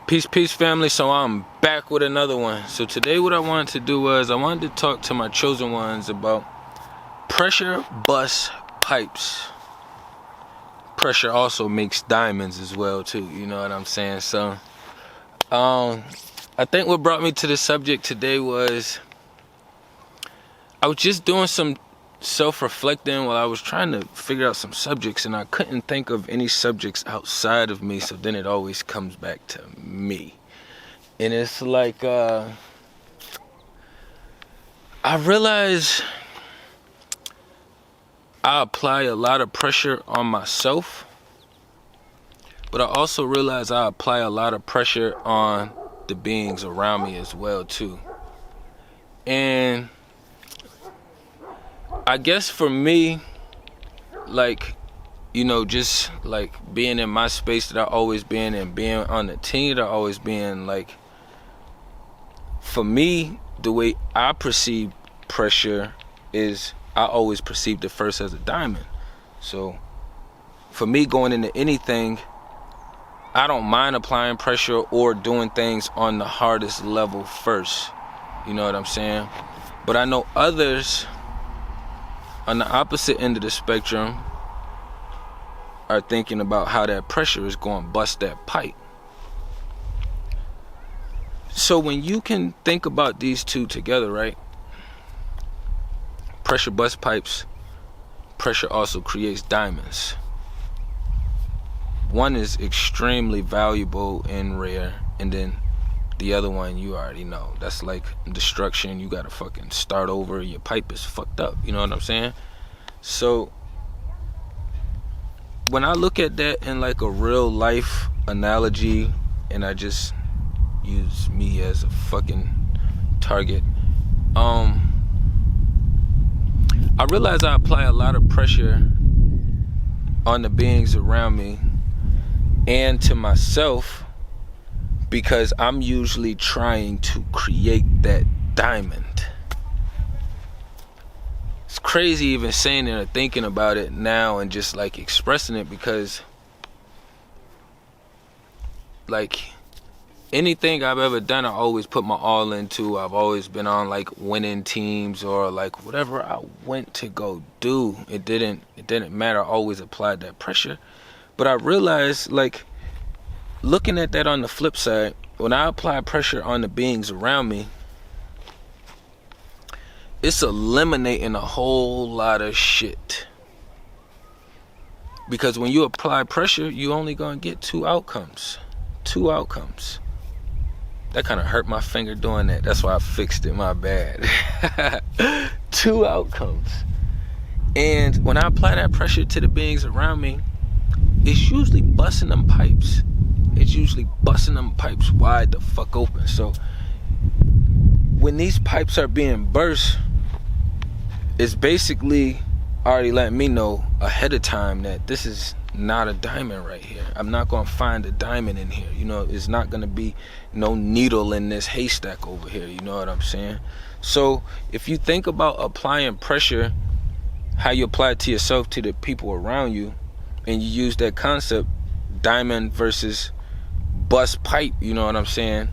Peace family. So I'm back with another one. So today what I wanted to do was I wanted to talk to my chosen ones about pressure bust pipes. Pressure also makes diamonds as well too, you know what I'm saying? So I think what brought me to the subject today was I was just doing some self-reflecting while I was trying to figure out some subjects, and I couldn't think of any subjects outside of me, so then it always comes back to me. And it's like I realize I apply a lot of pressure on myself, but I also realize I apply a lot of pressure on the beings around me as well too. And I guess for me, like, you know, just like being in my space that I always been and being on the team that I always been, like, for me, the way I perceive pressure is I always perceived it first as a diamond. So for me, going into anything, I don't mind applying pressure or doing things on the hardest level first. You know what I'm saying? But I know others on the opposite end of the spectrum are thinking about how that pressure is going to bust that pipe. So when you can think about these two together, right? Pressure bust pipes, pressure also creates diamonds. One is extremely valuable and rare, and then the other one, you already know, that's like destruction. You gotta fucking start over. Your pipe is fucked up. You know what I'm saying? So when I look at that in like a real life analogy, and I just use me as a fucking target, I realize I apply a lot of pressure on the beings around me and to myself, because I'm usually trying to create that diamond. It's crazy even saying it or thinking about it now and just like expressing it, because like anything I've ever done, I always put my all into. I've always been on like winning teams, or like whatever I went to go do, it didn't matter. I always applied that pressure. But I realized, like, looking at that on the flip side, when I apply pressure on the beings around me, it's eliminating a whole lot of shit. Because when you apply pressure, you only gonna get two outcomes. That kind of hurt my finger doing that. That's why I fixed it, my bad. Two outcomes. And when I apply that pressure to the beings around me, it's usually busting them pipes. It's usually busting them pipes wide the fuck open. So when these pipes are being burst, it's basically already letting me know ahead of time that this is not a diamond right here. I'm not going to find a diamond in here. You know, it's not going to be no needle in this haystack over here. You know what I'm saying? So if you think about applying pressure, how you apply it to yourself, to the people around you, and you use that concept, diamond versus bust pipe, you know what I'm saying?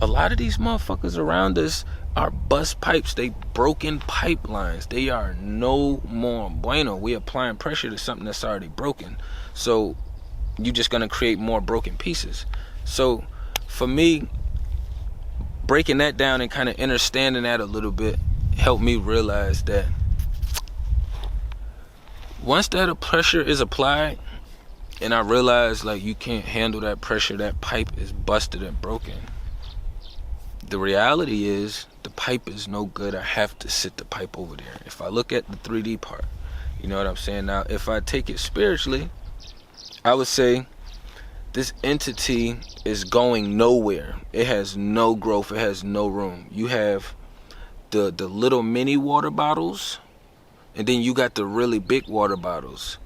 A lot of these motherfuckers around us are bust pipes. They broken pipelines. They are no more bueno. We applying pressure to something that's already broken. So you're just gonna create more broken pieces. So for me, breaking that down and kind of understanding that a little bit helped me realize that once that pressure is applied, and I realized like you can't handle that pressure, that pipe is busted and broken. The reality is the pipe is no good. I have to sit the pipe over there. If I look at the 3D part, you know what I'm saying? Now, if I take it spiritually, I would say this entity is going nowhere. It has no growth. It has no room. You have the little mini water bottles, and then you got the really big water bottles.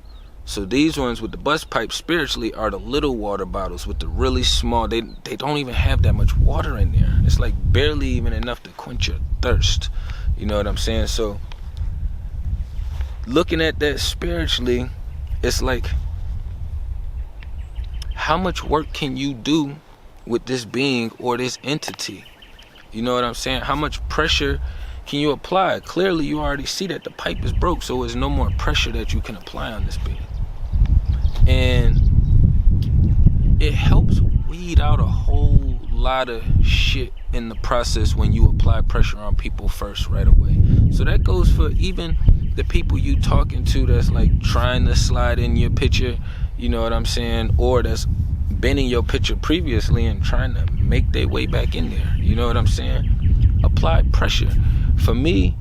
So these ones with the bust pipe spiritually are the little water bottles with the really small. They don't even have that much water in there. It's like barely even enough to quench your thirst. You know what I'm saying? So looking at that spiritually, it's like, how much work can you do with this being or this entity? You know what I'm saying? How much pressure can you apply? Clearly, you already see that the pipe is broke, so there's no more pressure that you can apply on this being. And it helps weed out a whole lot of shit in the process when you apply pressure on people first right away. So that goes for even the people you talking to that's like trying to slide in your picture, you know what I'm saying, or that's been in your picture previously and trying to make their way back in there, you know what I'm saying? Apply pressure. For me,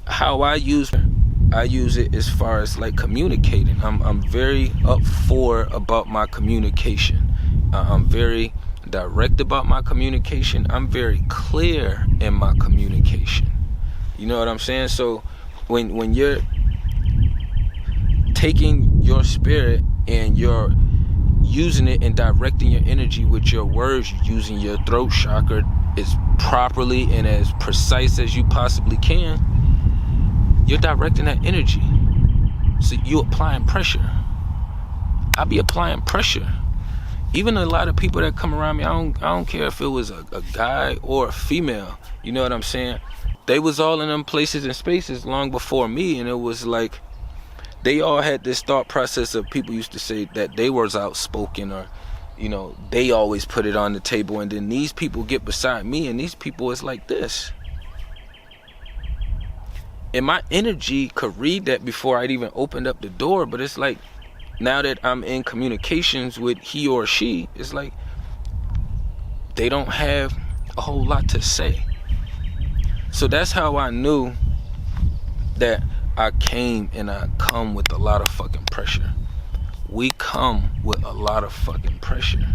how I use it as far as like communicating. I'm very up for about my communication. I'm very direct about my communication. I'm very clear in my communication. You know what I'm saying? So when you're taking your spirit and you're using it and directing your energy with your words, using your throat chakra as properly and as precise as you possibly can, you're directing that energy. So you applying pressure. I be applying pressure. Even a lot of people that come around me, I don't care if it was a guy or a female, you know what I'm saying? They was all in them places and spaces long before me, and it was like they all had this thought process of people used to say that they was outspoken, or you know, they always put it on the table, and then these people get beside me and these people is like this. And my energy could read that before I'd even opened up the door, but it's like now that I'm in communications with he or she, it's like they don't have a whole lot to say. So that's how I knew that I came and I come with a lot of fucking pressure. We come with a lot of fucking pressure.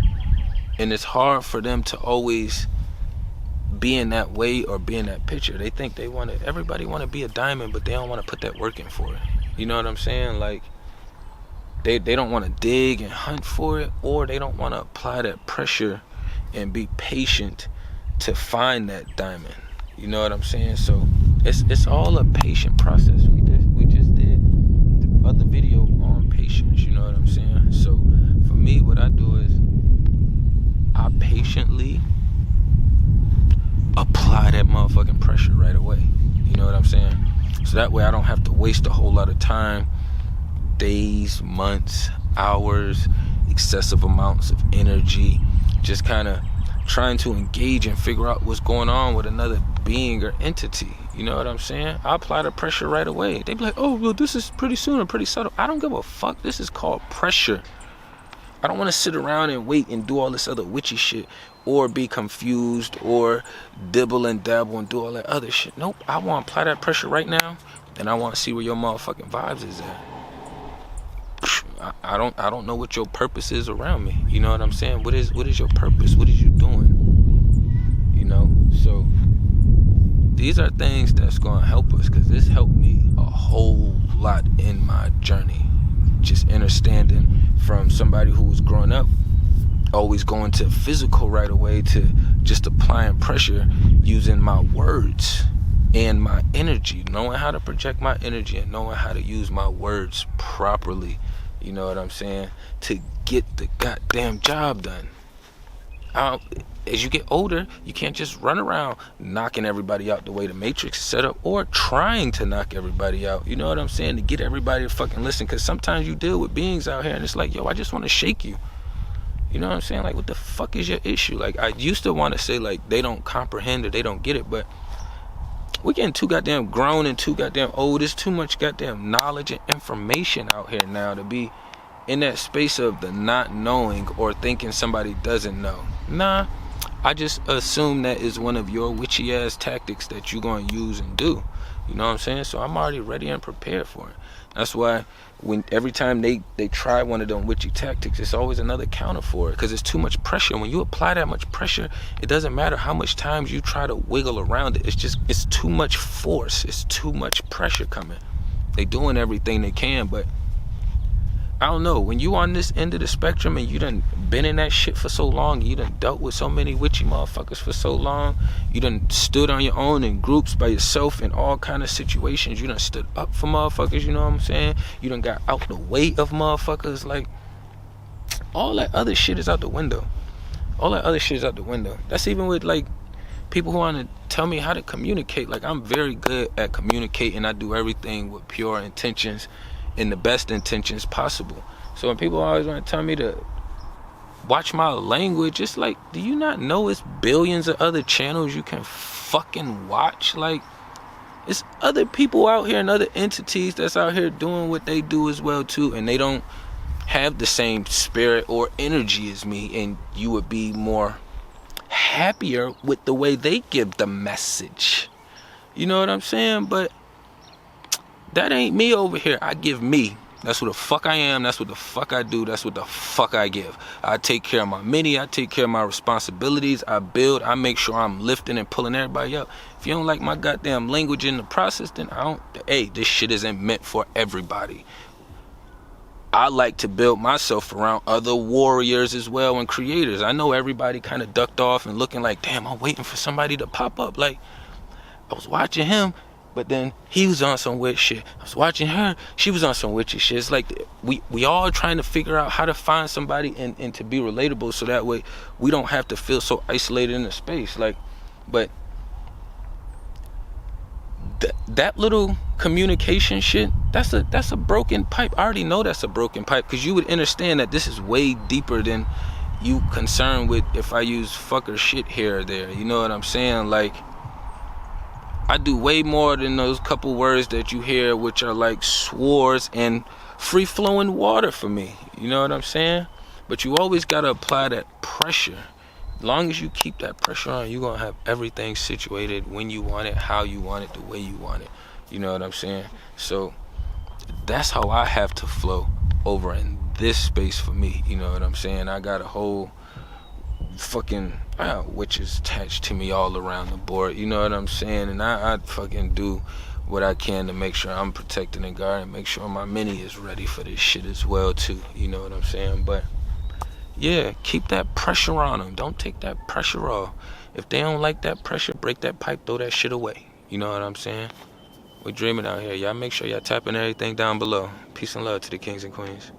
And it's hard for them to always be in that way or be in that picture. They think everybody want to be a diamond, but they don't want to put that work in for it. You know what I'm saying? Like, they don't want to dig and hunt for it, or they don't want to apply that pressure and be patient to find that diamond. You know what I'm saying? So it's all a patient process. We just did the other video on patience. You know what I'm saying? So for me, what I do is I patiently apply that motherfucking pressure right away. You know what I'm saying? So that way I don't have to waste a whole lot of time, days, months, hours, excessive amounts of energy, just kind of trying to engage and figure out what's going on with another being or entity. You know what I'm saying? I apply the pressure right away. They be like, oh, well, this is pretty soon or pretty subtle. I don't give a fuck. This is called pressure. I don't want to sit around and wait and do all this other witchy shit, or be confused, or dibble and dabble and do all that other shit. Nope. I want to apply that pressure right now, and I want to see where your motherfucking vibes is at. I don't know what your purpose is around me. You know what I'm saying? What is your purpose? What is you doing? You know? So these are things that's gonna help us, because this helped me a whole lot in my journey. Just understanding from somebody who was growing up, always going to physical right away, to just applying pressure using my words and my energy, knowing how to project my energy and knowing how to use my words properly. You know what I'm saying? To get the goddamn job done. As you get older, you can't just run around knocking everybody out the way the Matrix is set up, or trying to knock everybody out. You know what I'm saying? To get everybody to fucking listen. Because sometimes you deal with beings out here and it's like, yo, I just want to shake you. You know what I'm saying? Like, what the fuck is your issue? Like, I used to want to say, like, they don't comprehend or they don't get it, but we're getting too goddamn grown and too goddamn old. There's too much goddamn knowledge and information out here now to be in that space of the not knowing or thinking somebody doesn't know. Nah, I just assume that is one of your witchy ass tactics that you're going to use and do. You know what I'm saying? So I'm already ready and prepared for it. That's why every time they try one of them witchy tactics, it's always another counter for it, because it's too much pressure. When you apply that much pressure, it doesn't matter how much times you try to wiggle around it. It's too much force. It's too much pressure coming. They doing everything they can, but I don't know, when you on this end of the spectrum and you done been in that shit for so long, you done dealt with so many witchy motherfuckers for so long, you done stood on your own in groups by yourself in all kind of situations, you done stood up for motherfuckers, you know what I'm saying? You done got out the way of motherfuckers. Like, all that other shit is out the window. All that other shit is out the window. That's even with like people who want to tell me how to communicate. Like, I'm very good at communicating. I do everything with pure intentions and the best intentions possible. So when people always want to tell me to watch my language, it's like, do you not know it's billions of other channels you can fucking watch? Like, it's other people out here and other entities that's out here doing what they do as well too, and they don't have the same spirit or energy as me, and you would be more happier with the way they give the message. You know what I'm saying? But that ain't me over here. I give me. That's who the fuck I am. That's what the fuck I do. That's what the fuck I give. I take care of my mini. I take care of my responsibilities. I build. I make sure I'm lifting and pulling everybody up. If you don't like my goddamn language in the process, then I don't. Hey, this shit isn't meant for everybody. I like to build myself around other warriors as well and creators. I know everybody kind of ducked off and looking like, damn, I'm waiting for somebody to pop up. Like, I was watching him, but then he was on some weird shit. I was watching her, she was on some witchy shit. It's like we all trying to figure out how to find somebody and to be relatable, so that way we don't have to feel so isolated in the space. Like, but that little communication shit, that's a broken pipe. I already know that's a broken pipe, because you would understand that this is way deeper than you concerned with if I use fuck or shit here or there. You know what I'm saying? Like, I do way more than those couple words that you hear, which are like swords and free-flowing water for me. You know what I'm saying? But you always got to apply that pressure. As long as you keep that pressure on, you're going to have everything situated when you want it, how you want it, the way you want it. You know what I'm saying? So that's how I have to flow over in this space for me. You know what I'm saying? I got a whole fucking witches attached to me all around the board. You know what I'm saying? And I fucking do what I can to make sure I'm protecting and guarding, make sure my mini is ready for this shit as well too. You know what I'm saying? But yeah, keep that pressure on them. Don't take that pressure off. If they don't like that pressure, break that pipe, throw that shit away. You know what I'm saying? We're dreaming out here. Y'all make sure y'all tapping everything down below. Peace and love to the kings and queens.